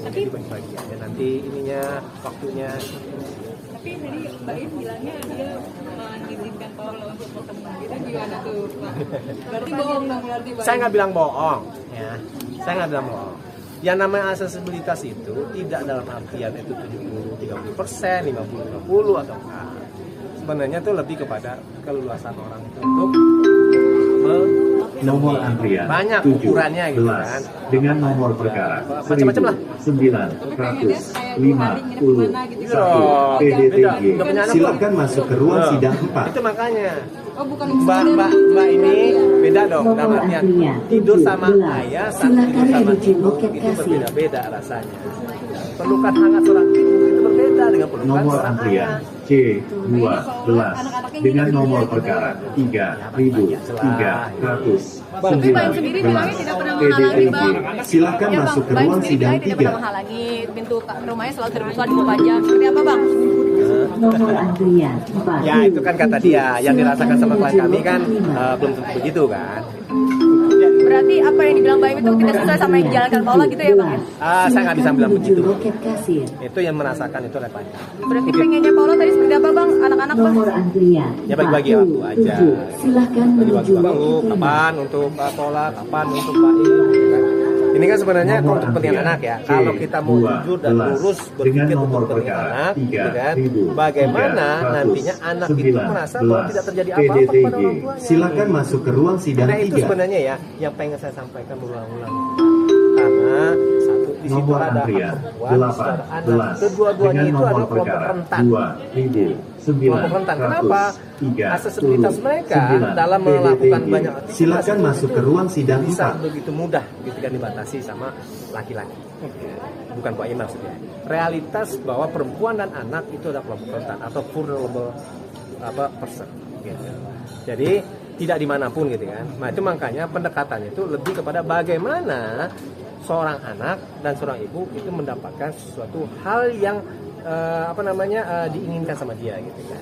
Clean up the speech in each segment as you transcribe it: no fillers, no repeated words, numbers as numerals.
Tapi bagi-bagi aja nanti ininya waktunya. Tapi tadi Mbak Im bilangnya dia mengizinkan Paula untuk bertemu gitu, gimana tuh Pak? Berarti bohong dong berarti Mbak? Saya nggak bilang bohong, ya. Saya nggak bilang bohong. Yang namanya aksesibilitas itu tidak dalam artian itu 70-30%, 50-50 atau enggak. Sebenarnya itu lebih kepada keluasan orang itu untuk Nomor antrian banyak ukurannya gitu kan. dengan nomor perkara Macam-macam lah. 951 PDTG. Silakan masuk ke ruang sidang 4. Itu makanya Oh bukan Mbak ini beda dong dalam artian tidur sama ayah sama tidur sama ibu itu berbeda-beda rasanya. Pelukan hangat seorang ibu itu berbeda dengan pelukan Nomor seorang antrian ayah. C12 dengan nomor perkara 3300 Bang, tapi Mbak Im sendiri bilangnya tidak pernah menghalangi Bang. Silakan Ya, Bang. masuk ke Mbak Im ruang sendiri sidang bilangnya tidak pernah 3. menghalangi, pintu rumahnya selalu terbuka 24 jam. Seperti apa Bang? Nomor antrian 4. Ya itu kan kata dia yang dirasakan sama klien kami kan belum tentu begitu kan. Berarti apa yang dibilang Mbak Im itu tidak sesuai sama yang dijalankan Paula gitu ya Bang? Saya nggak bisa bilang begitu. Loket kasir. Itu yang merasakan itu repanya. Berarti pengennya Paula tadi seperti apa Bang? Anak-anak Bang? Nomor antrian Ya bagi-bagi waktu aja. 47. Silahkan Bagi-bagi menuju waktu loket 5. kapan untuk Paula, kapan untuk Mbak Im, gitu kan. Ini kan sebenarnya Nomor untuk kepentingan antrian anak ya. Kalau kita mau jujur dan 12 lurus dengan berpikir untuk nomor kepentingan perkara anak, gitu kan. 3000, Bagaimana nantinya anak itu merasa bahwa tidak terjadi apa-apa kepada orang tuanya. Silakan masuk ke ruang sidang Nah itu 3. sebenarnya ya yang pengen saya sampaikan berulang-ulang. Karena satu di situ Nomor ada antrian perempuan, saudara anak. 18 Kedua-duanya dengan itu nomor adalah kelompok perkara rentan. 2900. Kelompok rentan. Kenapa? Aksesibilitas mereka dalam melakukan banyak aktivitas Silakan itu masuk ke ruang sidang bisa 4. begitu mudah ketika dibatasi sama laki-laki. Bukan Pak Im maksudnya. Realitas bahwa perempuan dan anak itu adalah kelompok rentan atau vulnerable person. Gitu. Jadi tidak dimanapun gitu kan. Nah itu makanya pendekatannya itu lebih kepada bagaimana seorang anak dan seorang ibu itu mendapatkan sesuatu hal yang diinginkan sama dia gitu kan.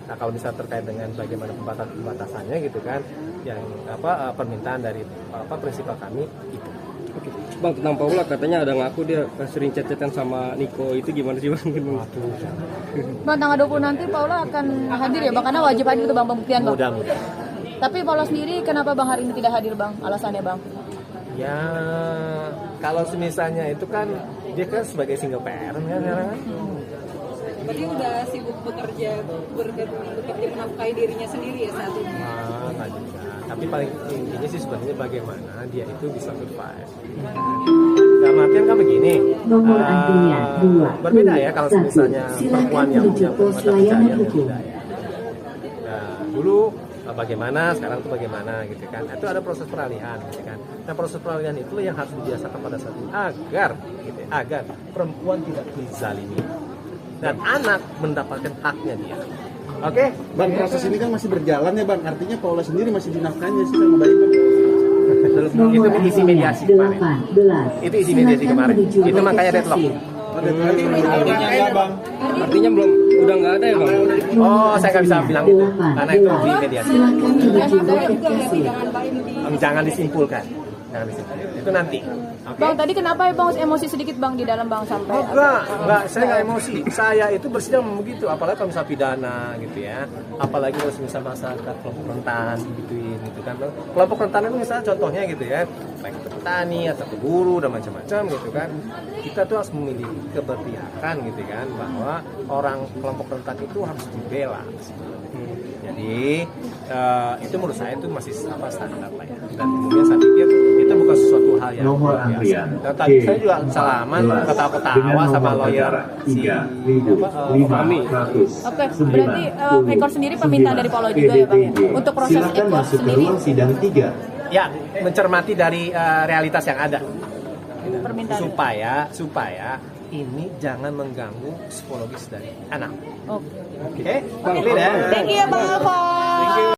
Nah kalau bisa terkait dengan bagaimana pembatasannya gitu kan, yang permintaan dari prinsipal kami itu. Oke. Bang, tentang Paula katanya ada ngaku dia sering chat-chatan sama Niko, itu gimana sih Bang? Bang, tanggal 20 nanti Paula akan hadir ya Bang, karena wajib hadir itu Bang pembuktian Bang. Mudah-mudahan. Tapi Paula sendiri kenapa Bang hari ini tidak hadir Bang? Alasannya Bang? Ya kalau misalnya itu kan dia kan sebagai single parent kan sekarang kan. Berarti udah sibuk bekerja menafkahi dirinya sendiri ya saat ini? Nggak juga. Tapi paling intinya sih sebenarnya bagaimana dia itu bisa survive. Dalam artian kan begini. Nomor antrian 2. Berbeda ya kalau misalnya perempuan yang menuju punya pos mata layanan pencaharian hukum. berbeda ya. Nah, dulu bagaimana, sekarang itu bagaimana gitu kan. Itu ada proses peralihan gitu kan. Nah proses peralihan itu yang harus dibiasakan pada saat ini agar gitu, agar perempuan tidak dizalimi dan anak mendapatkan haknya dia. Oke? Bang, proses ini kan masih berjalan ya Bang. Artinya Paula sendiri masih dinafkahnya sih sama Mbak Im. Itu isi mediasi kemarin. 18. Itu isi mediasi kemarin. Itu makanya deadlock. Artinya belum, udah nggak ada ya Bang? Oh, saya nggak bisa bilang itu karena itu di mediasi. Silakan menuju loket kasir. Jangan disimpulkan. Jangan disimpulkan. Itu nanti. Oke? Bang, tadi kenapa ya Bang emosi sedikit Bang di dalam Bang sampai? Oh, enggak, saya nggak emosi. Saya itu bersidang begitu, apalagi kalau misalnya pidana gitu ya. Apalagi kalau misalnya masyarakat kelompok rentan gituin gitu kan. Kelompok rentan itu misalnya contohnya gitu ya, baik itu petani atau guru dan macam-macam gitu kan. Kita tuh harus memiliki keberpihakan gitu kan, bahwa orang kelompok rentan itu harus dibela. Jadi itu menurut saya itu masih standar lah ya. Dan kemudian saya pikir itu bukan sesuatu hal yang Nomor luar biasa. antrian Dan tadi saya juga salaman, ketawa-ketawa sama lawyer si Fahmi. Oke, berarti ekor sendiri permintaan dari Paula juga ya Bang ya? Untuk proses Silakan ekor masuk ke sendiri ruang sidang 3. Ya, mencermati dari realitas yang ada. permintaan. Supaya ini jangan mengganggu psikologis dari anak. Oke. Oke? Clear ya? Thank you ya Bang Alfon.